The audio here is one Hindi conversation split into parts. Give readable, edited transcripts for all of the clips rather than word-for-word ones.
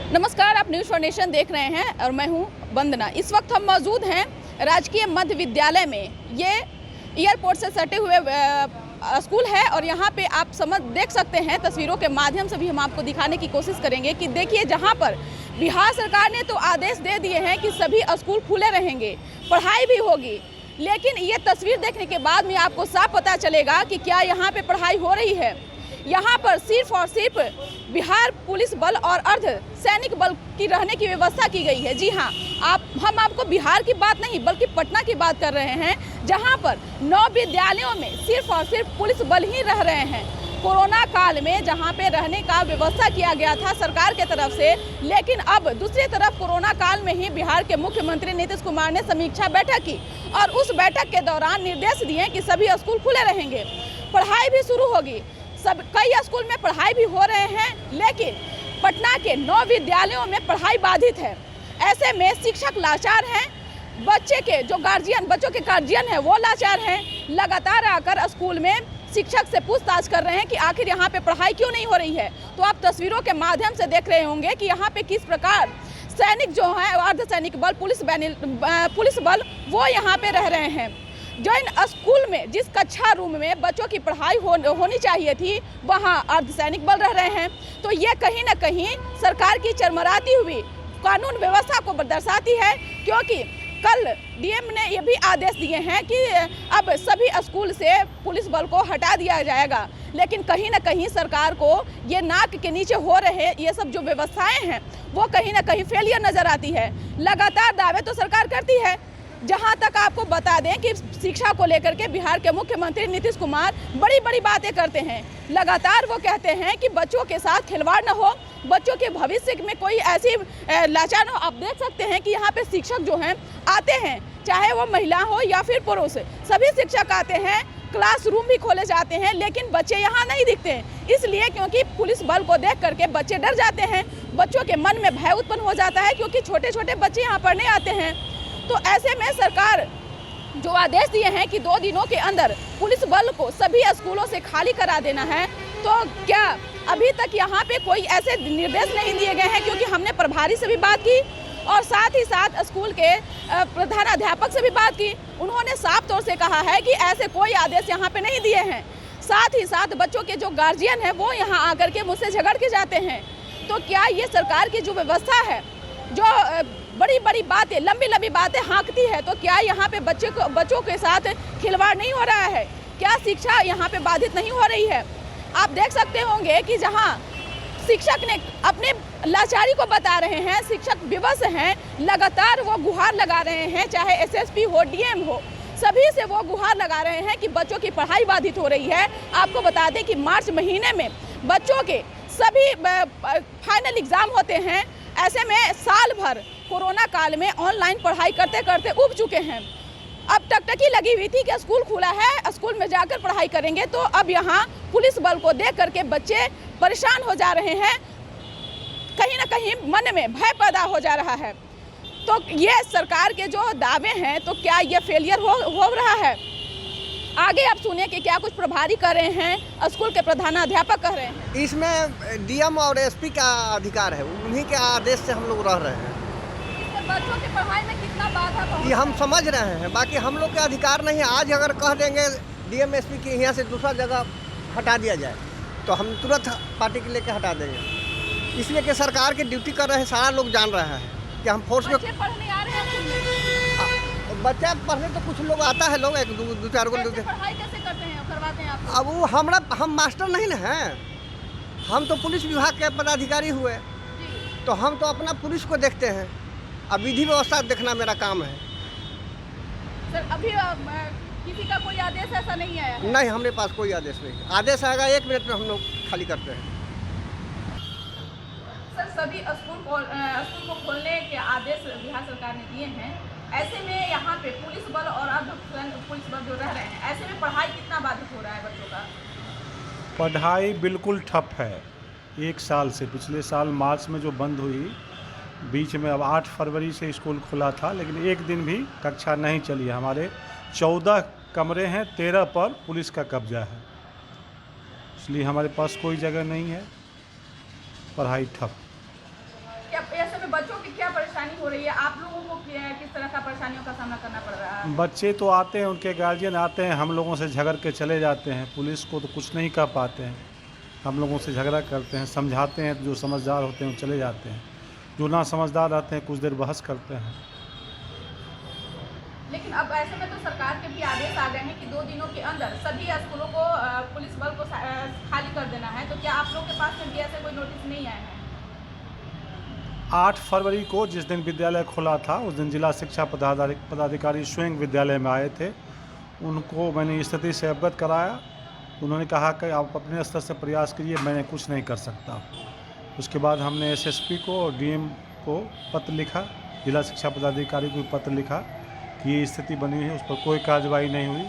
नमस्कार, आप न्यूज़ फॉर नेशन देख रहे हैं और मैं हूं वंदना। इस वक्त हम मौजूद हैं राजकीय मध्य विद्यालय में। ये एयरपोर्ट से सटे हुए स्कूल है और यहाँ पे आप देख सकते हैं, तस्वीरों के माध्यम से भी हम आपको दिखाने की कोशिश करेंगे कि देखिए, जहाँ पर बिहार सरकार ने तो आदेश दे दिए हैं कि सभी स्कूल खुले रहेंगे, पढ़ाई भी होगी, लेकिन ये तस्वीर देखने के बाद में आपको साफ पता चलेगा कि क्या यहाँ पे पढ़ाई हो रही है। यहाँ पर सिर्फ और सिर्फ बिहार पुलिस बल और अर्ध सैनिक बल की रहने की व्यवस्था की गई है। जी हाँ, हम आपको बिहार की बात नहीं बल्कि पटना की बात कर रहे हैं, जहाँ पर 9 विद्यालयों में सिर्फ और सिर्फ पुलिस बल ही रह रहे हैं। कोरोना काल में जहाँ पे रहने का व्यवस्था किया गया था सरकार के तरफ से, लेकिन अब दूसरी तरफ कोरोना काल में ही बिहार के मुख्यमंत्री नीतीश कुमार ने समीक्षा बैठक की और उस बैठक के दौरान निर्देश दिए कि सभी स्कूल खुले रहेंगे, पढ़ाई भी शुरू होगी। कई स्कूल में पढ़ाई भी हो रहे हैं, लेकिन पटना के 9 विद्यालयों में पढ़ाई बाधित है। ऐसे में शिक्षक लाचार हैं, बच्चों के गार्जियन हैं वो लाचार हैं। लगातार आकर स्कूल में शिक्षक से पूछताछ कर रहे हैं कि आखिर यहाँ पे पढ़ाई क्यों नहीं हो रही है। तो आप तस्वीरों के माध्यम से देख रहे होंगे कि यहाँ पे किस प्रकार सैनिक जो है, अर्धसैनिक बल, पुलिस बल वो यहाँ पे रह रहे हैं। जो इन स्कूल में जिस कक्षा रूम में बच्चों की पढ़ाई होनी चाहिए थी, वहाँ अर्धसैनिक बल रह रहे हैं। तो ये कहीं ना कहीं सरकार की चरमराती हुई कानून व्यवस्था को दर्शाती है, क्योंकि कल डीएम ने ये भी आदेश दिए हैं कि अब सभी स्कूल से पुलिस बल को हटा दिया जाएगा, लेकिन कहीं ना कहीं सरकार को ये नाक के नीचे हो रहे ये सब जो व्यवस्थाएं हैं वो कहीं ना कहीं फेलियर नज़र आती है। लगातार दावे तो सरकार करती है, जहां तक आपको बता दें कि शिक्षा को लेकर के बिहार के मुख्यमंत्री नीतीश कुमार बड़ी बड़ी बातें करते हैं। लगातार वो कहते हैं कि बच्चों के साथ खिलवाड़ न हो, बच्चों के भविष्य में कोई ऐसी लाचार न हो। आप देख सकते हैं कि यहाँ पे शिक्षक जो हैं आते हैं, चाहे वो महिला हो या फिर पुरुष, सभी शिक्षक आते हैं, क्लासरूम भी खोले जाते हैं, लेकिन बच्चे यहाँ नहीं दिखते हैं। इसलिए क्योंकि पुलिस बल को देख करके बच्चे डर जाते हैं, बच्चों के मन में भय उत्पन्न हो जाता है, क्योंकि छोटे छोटे बच्चे यहाँ पढ़ने आते हैं। तो ऐसे में सरकार जो आदेश दिए हैं कि 2 दिनों के अंदर पुलिस बल को सभी स्कूलों से खाली करा देना है, तो क्या अभी तक यहाँ पे कोई ऐसे निर्देश नहीं दिए गए हैं? क्योंकि हमने प्रभारी से भी बात की और साथ ही साथ स्कूल के प्रधानाध्यापक से भी बात की। उन्होंने साफ तौर से कहा है कि ऐसे कोई आदेश यहाँ पे नहीं दिए हैं। साथ ही साथ बच्चों के जो गार्जियन हैं वो यहाँ आकर के मुझसे झगड़ के जाते हैं। तो क्या ये सरकार की जो व्यवस्था है, जो बड़ी बड़ी बातें, लंबी लंबी बातें हाँकती है, तो क्या यहाँ पे बच्चों के साथ खिलवाड़ नहीं हो रहा है? क्या शिक्षा यहाँ पे बाधित नहीं हो रही है? आप देख सकते होंगे कि जहाँ शिक्षक ने अपने लाचारी को बता रहे हैं, शिक्षक विवश हैं, लगातार वो गुहार लगा रहे हैं, चाहे एसएसपी हो, डीएम हो, सभी से वो गुहार लगा रहे हैं कि बच्चों की पढ़ाई बाधित हो रही है। आपको बता दें कि मार्च महीने में बच्चों के सभी फाइनल एग्जाम होते हैं। ऐसे में साल भर कोरोना काल में ऑनलाइन पढ़ाई करते करते उब चुके हैं। अब टकटकी लगी हुई थी कि स्कूल खुला है, स्कूल में जाकर पढ़ाई करेंगे, तो अब यहाँ पुलिस बल को देख करके बच्चे परेशान हो जा रहे हैं, कहीं ना कहीं मन में भय पैदा हो जा रहा है। तो ये सरकार के जो दावे हैं, तो क्या ये फेलियर हो रहा है? आगे आप सुनिए कि क्या कुछ प्रभारी कर रहे हैं, स्कूल के प्रधानाध्यापक कह रहे हैं। इसमें डीएम और एसपी का अधिकार है, उन्हीं के आदेश से हम लोग रह रहे हैं। बच्चों की पढ़ाई में कितना बाधा ये हम समझ रहे हैं, बाकी हम लोग के अधिकार नहीं है। आज अगर कह देंगे डीएम एसपी की यहाँ से दूसरा जगह हटा दिया जाए, तो हम तुरंत पार्टी के लेके हटा देंगे। इसलिए कि सरकार की ड्यूटी कर रहे हैं, सारा लोग जान रहा है कि हम फोर्स में पढ़ने आ रहे हैं। बच्चा पढ़ने तो कुछ लोग आता है, लोग 1-2-4 को पढ़ाई कैसे करते हैं, करवाते हैं आप? अब वो हम मास्टर नहीं ना हैं, हम तो पुलिस विभाग के पदाधिकारी हुए, तो हम तो अपना पुलिस को देखते हैं। अब विधि व्यवस्था देखना मेरा काम है। सर, अभी किसी का कोई आदेश ऐसा नहीं आया है? नहीं, हमारे पास कोई आदेश नहीं। आदेश आएगा 1 मिनट में हम लोग खाली करते हैं। सर, सभी स्कूल को खोलने के आदेश बिहार सरकार ने दिए हैं। ऐसे में यहाँ पे पुलिस बल और अर्ध पुलिस बल जो रह रहे हैं, ऐसे में पढ़ाई कितना बाधित हो रहा है बच्चों का? पढ़ाई बिल्कुल ठप है। 1 साल से, पिछले साल मार्च में जो बंद हुई, बीच में अब 8 फरवरी से स्कूल खुला था, लेकिन एक दिन भी कक्षा नहीं चली है। हमारे 14 कमरे हैं, 13 पर पुलिस का कब्जा है, इसलिए हमारे पास कोई जगह नहीं है। पढ़ाई ठप। क्या क्या परेशानी हो रही है? आप लोगों को किस तरह का परेशानियों का सामना करना पड़ रहा है? बच्चे तो आते हैं, उनके गार्जियन आते हैं, हम लोगों से झगड़ के चले जाते हैं। पुलिस को तो कुछ नहीं कह पाते हैं, हम लोगों से झगड़ा करते हैं, समझाते हैं। जो समझदार होते हैं वो चले जाते हैं, जो ना समझदार रहते हैं कुछ देर बहस करते हैं। लेकिन अब ऐसे में तो सरकार के भी आदेश आ गए हैं कि 2 दिनों के अंदर सभी स्कूलों को पुलिस बल को खाली कर देना है, तो क्या आप लोग के पास में भी ऐसे कोई नोटिस नहीं आए हैं? 8 फरवरी को जिस दिन विद्यालय खुला था उस दिन जिला शिक्षा पदाधिकारी स्वयं विद्यालय में आए थे। उनको मैंने स्थिति से अवगत कराया। उन्होंने कहा कि आप अपने स्तर से प्रयास कीजिए, मैं कुछ नहीं कर सकता। उसके बाद हमने एसएसपी को और डीएम को पत्र लिखा, जिला शिक्षा पदाधिकारी को पत्र लिखा कि ये स्थिति बनी है, उस पर कोई कार्रवाई नहीं हुई।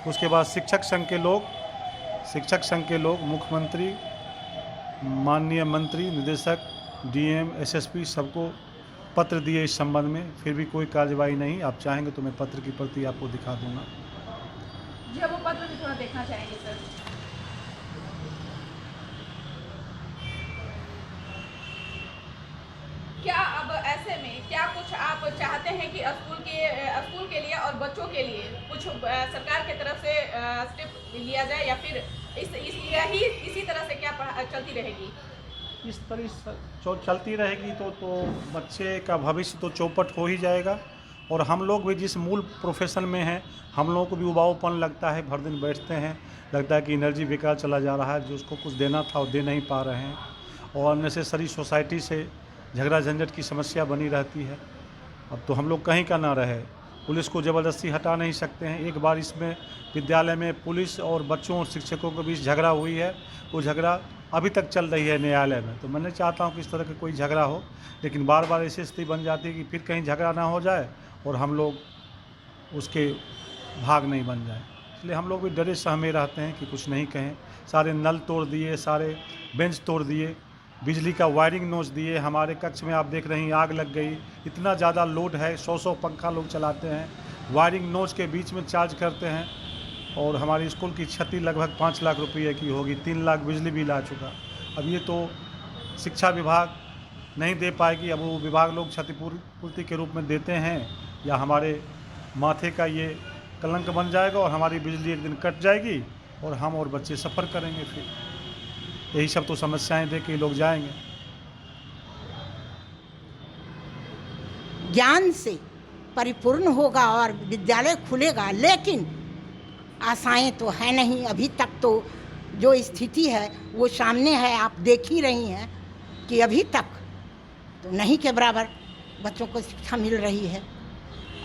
उसके बाद शिक्षक संघ के लोग मुख्यमंत्री, माननीय मंत्री, निदेशक, डीएम, एसएसपी सबको पत्र दिए इस संबंध में, फिर भी कोई कार्रवाई नहीं। आप चाहेंगे तो मैं पत्र की प्रति आपको दिखा दूंगा। जी, अब वो पत्र भी थोड़ा देखना चाहेंगे सर। क्या अब ऐसे में क्या कुछ आप चाहते हैं कि स्कूल के लिए और बच्चों के लिए कुछ सरकार की तरफ से स्टेप लिया जाए, या फिर इसी तरह से क्या चलती रहेगी? इस तरह से चलती रहेगी तो बच्चे का भविष्य तो चौपट हो ही जाएगा। और हम लोग भी जिस मूल प्रोफेशन में हैं, हम लोगों को भी उबाऊपन लगता है। भर दिन बैठते हैं, लगता है कि एनर्जी बेकार चला जा रहा है, जो उसको कुछ देना था वो दे नहीं पा रहे हैं। और अननेसेसरी सोसाइटी से झगड़ा झंझट की समस्या बनी रहती है। अब तो हम लोग कहीं का ना रहे, पुलिस को ज़बरदस्ती हटा नहीं सकते हैं। एक बार इसमें विद्यालय में पुलिस और बच्चों और शिक्षकों के बीच झगड़ा हुई है, वो झगड़ा अभी तक चल रही है न्यायालय में। तो मैं नहीं चाहता हूँ कि इस तरह का कोई झगड़ा हो, लेकिन बार बार ऐसी स्थिति बन जाती है कि फिर कहीं झगड़ा ना हो जाए और हम लोग उसके भाग नहीं बन जाए। इसलिए हम लोग भी डरे सहमे रहते हैं कि कुछ नहीं कहें। सारे नल तोड़ दिए, सारे बेंच तोड़ दिए, बिजली का वायरिंग नोच दिए। हमारे कक्ष में आप देख रही हैं आग लग गई। इतना ज़्यादा लोड है, 100 पंखा लोग चलाते हैं, वायरिंग नोच के बीच में चार्ज करते हैं। और हमारी स्कूल की क्षति लगभग 5 लाख रुपये की होगी, 3 लाख बिजली बिल आ चुका। अब ये तो शिक्षा विभाग नहीं दे पाएगी। अब वो विभाग लोग क्षतिपूर्ति के रूप में देते हैं, या हमारे माथे का ये कलंक बन जाएगा और हमारी बिजली एक दिन कट जाएगी और हम और बच्चे सफ़र करेंगे। फिर यही सब तो समस्याएं दे के लोग जाएंगे। ज्ञान से परिपूर्ण होगा और विद्यालय खुलेगा, लेकिन आशाएं तो है नहीं। अभी तक तो जो स्थिति है वो सामने है, आप देख ही रही हैं कि अभी तक तो नहीं के बराबर बच्चों को शिक्षा मिल रही है।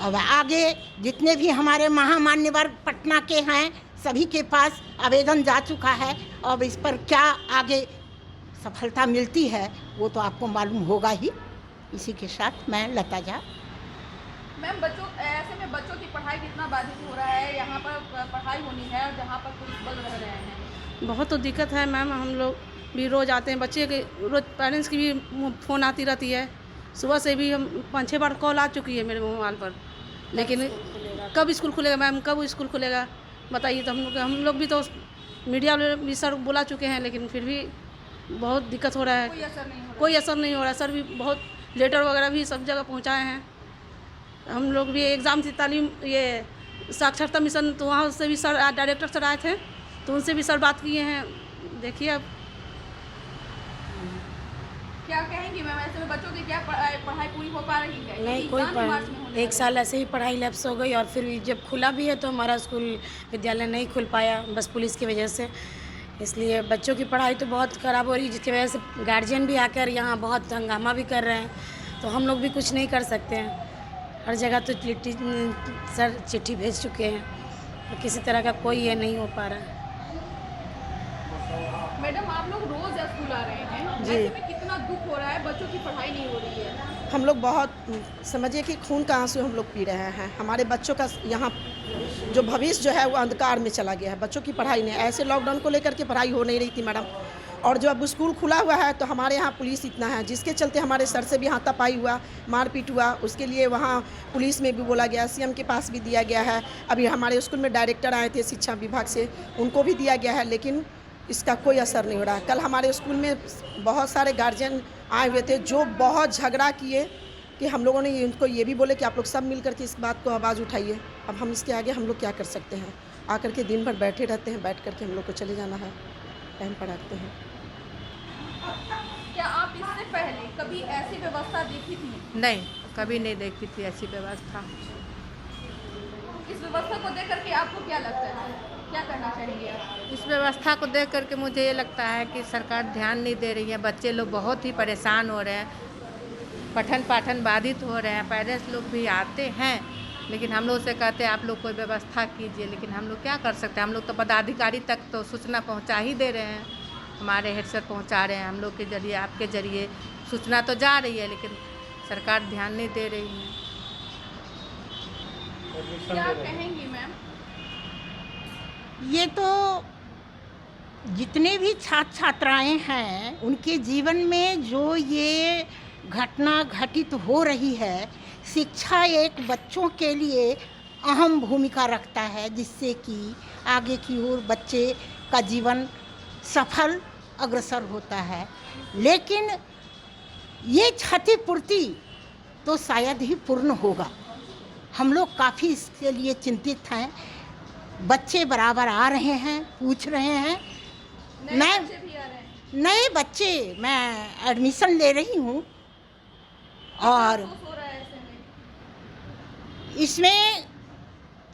अब आगे जितने भी हमारे महामान्यवर पटना के हैं, सभी के पास आवेदन जा चुका है। अब इस पर क्या आगे सफलता मिलती है वो तो आपको मालूम होगा ही। इसी के साथ मैं लता झा। मैम, ऐसे में बच्चों की पढ़ाई कितना बाधित हो रहा है? यहाँ पर पढ़ाई होनी है और जहाँ पर पुलिस बल रह रहे हैं। बहुत तो दिक्कत है मैम। हम लोग भी रोज़ आते हैं, बच्चे के रोज़ पेरेंट्स की भी फ़ोन आती रहती है। सुबह से भी हम 5-6 बार कॉल आ चुकी है मेरे मोबाइल पर, लेकिन कब स्कूल खुलेगा मैम, कब स्कूल खुलेगा बताइए। तो हम लोग भी तो मीडिया भी सर बुला चुके हैं, लेकिन फिर भी बहुत दिक्कत हो रहा है। कोई असर नहीं हो रहा। सर भी बहुत लेटर वगैरह भी सब जगह पहुंचाए हैं। हम लोग भी एग्ज़ाम से तालीम ये साक्षरता मिशन, तो वहाँ से भी सर डायरेक्टर सर आए थे, तो उनसे भी सर बात किए हैं। देखिए अब क्या कहेंगी मैम, ऐसे में बच्चों की क्या पढ़ाई पूरी हो पा रही है? नहीं, कोई पढ़ाई। 1 साल ऐसे ही पढ़ाई लैप्स हो गई, और फिर जब खुला भी है तो हमारा स्कूल विद्यालय नहीं खुल पाया, बस पुलिस की वजह से। इसलिए बच्चों की पढ़ाई तो बहुत ख़राब हो रही है, जिसकी वजह से गार्जियन भी आकर यहाँ बहुत हंगामा भी कर रहे हैं। तो हम लोग भी कुछ नहीं कर सकते हैं। हर जगह तो सर चिट्ठी भेज चुके हैं, तो किसी तरह का कोई ये नहीं हो पा रहा है। मैडम, आप लोग रोज़ स्कूल आ रहे हैं, जी। ऐसे में कितना दुख हो रहा है, बच्चों की पढ़ाई नहीं हो रही है। हम लोग बहुत समझिए कि खून का आंसू हम लोग पी रहे हैं। हमारे बच्चों का यहाँ जो भविष्य जो है वो अंधकार में चला गया है। बच्चों की पढ़ाई नहीं, ऐसे लॉकडाउन को लेकर के पढ़ाई हो नहीं रही थी मैडम। और जो अब स्कूल खुला हुआ है तो हमारे यहाँ पुलिस इतना है, जिसके चलते हमारे सर से भी हाथापाई हुआ, मारपीट हुआ। उसके लिए वहाँ पुलिस में भी बोला गया, सीएम के पास भी दिया गया है। अभी हमारे स्कूल में डायरेक्टर आए थे शिक्षा विभाग से, उनको भी दिया गया है, लेकिन इसका कोई असर नहीं हो रहा। कल हमारे स्कूल में बहुत सारे गार्जियन आए हुए थे जो बहुत झगड़ा किए, कि हम लोगों ने उनको ये भी बोले कि आप लोग सब मिल करके इस बात को आवाज़ उठाइए। अब हम इसके आगे हम लोग क्या कर सकते हैं? आकर के दिन भर बैठे रहते हैं, बैठ करके हम लोग को चले जाना है, टाइम पढ़ाते हैं। क्या आप इससे पहले कभी ऐसी व्यवस्था देखी थी? नहीं, कभी नहीं देखी थी ऐसी व्यवस्था। इस व्यवस्था को देख करके आपको क्या लगता है, क्या करना चाहिए? इस व्यवस्था को देख करके मुझे ये लगता है कि सरकार ध्यान नहीं दे रही है। बच्चे लोग बहुत ही परेशान हो रहे हैं, पठन पाठन बाधित हो रहे हैं। पेरेंट्स लोग भी आते हैं, लेकिन हम लोग से कहते हैं आप लोग कोई व्यवस्था कीजिए, लेकिन हम लोग क्या कर सकते हैं? हम लोग तो पदाधिकारी तक तो सूचना पहुंचा ही दे रहे हैं, हमारे हेड सर पहुंचा रहे हैं। हम लोग के जरिए, आपके जरिए सूचना तो जा रही है, लेकिन सरकार ध्यान नहीं दे रही है। क्या कहेंगी मैम? ये तो जितने भी छात्र छात्राएं हैं उनके जीवन में जो ये घटना घटित हो रही है, शिक्षा एक बच्चों के लिए अहम भूमिका रखता है, जिससे कि आगे की ओर बच्चे का जीवन सफल अग्रसर होता है। लेकिन ये क्षतिपूर्ति तो शायद ही पूर्ण होगा। हम लोग काफ़ी इसके लिए चिंतित हैं। बच्चे बराबर आ रहे हैं, पूछ रहे हैं। नए बच्चे मैं एडमिशन ले रही हूँ और इसमें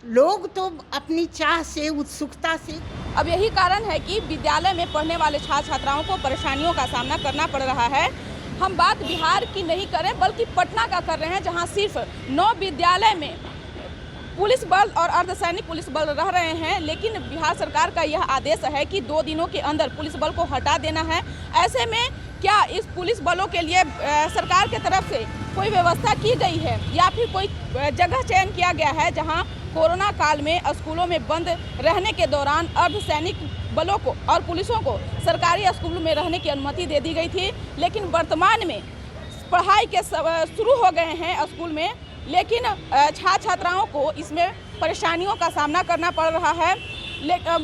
लोग तो अपनी चाह से, उत्सुकता से। अब यही कारण है कि विद्यालय में पढ़ने वाले छात्र छात्राओं को परेशानियों का सामना करना पड़ रहा है। हम बात बिहार की नहीं करें बल्कि पटना का कर रहे हैं, जहां सिर्फ 9 विद्यालय में पुलिस बल और अर्धसैनिक पुलिस बल रह रहे हैं। लेकिन बिहार सरकार का यह आदेश है कि 2 दिनों के अंदर पुलिस बल को हटा देना है। ऐसे में क्या इस पुलिस बलों के लिए सरकार के तरफ से कोई व्यवस्था की गई है या फिर कोई जगह चयन किया गया है जहां कोरोना काल में स्कूलों में बंद रहने के दौरान अर्धसैनिक बलों को और पुलिसों को सरकारी स्कूलों में रहने की अनुमति दे दी गई थी? लेकिन वर्तमान में पढ़ाई के शुरू हो गए हैं स्कूल में, लेकिन छात्र छात्राओं को इसमें परेशानियों का सामना करना पड़ रहा है।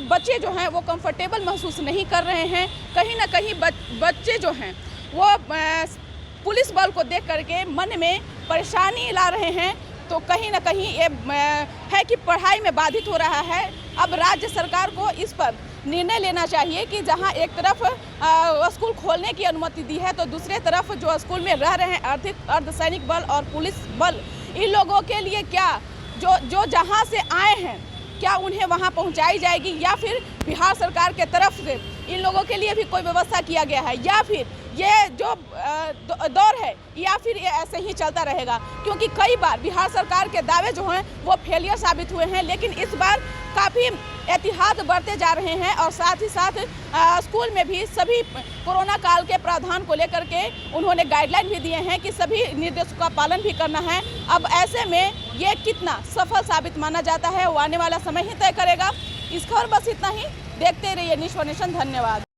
बच्चे जो हैं वो कंफर्टेबल महसूस नहीं कर रहे हैं। कहीं ना कहीं बच्चे जो हैं वो पुलिस बल को देख करके मन में परेशानी ला रहे हैं। तो कहीं ना कहीं ये है कि पढ़ाई में बाधित हो रहा है। अब राज्य सरकार को इस पर निर्णय लेना चाहिए कि जहां एक तरफ स्कूल खोलने की अनुमति दी है, तो दूसरे तरफ जो स्कूल में रह रहे हैं अर्धसैनिक बल और पुलिस बल, इन लोगों के लिए क्या जो जहां से आए हैं क्या उन्हें वहां पहुंचाई जाएगी, या फिर बिहार सरकार के तरफ से इन लोगों के लिए भी कोई व्यवस्था किया गया है, या फिर ये जो दौर है या फिर ये ऐसे ही चलता रहेगा? क्योंकि कई बार बिहार सरकार के दावे जो हैं वो फेलियर साबित हुए हैं, लेकिन इस बार काफ़ी एहतियात बरते जा रहे हैं और साथ ही साथ स्कूल में भी सभी कोरोना काल के प्रावधान को लेकर के उन्होंने गाइडलाइन भी दिए हैं कि सभी निर्देशों का पालन भी करना है। अब ऐसे में ये कितना सफल साबित माना जाता है वो आने वाला समय ही तय करेगा। इस खबर बस इतना ही। देखते रहिए न्यूज़ फॉर नेशन। धन्यवाद।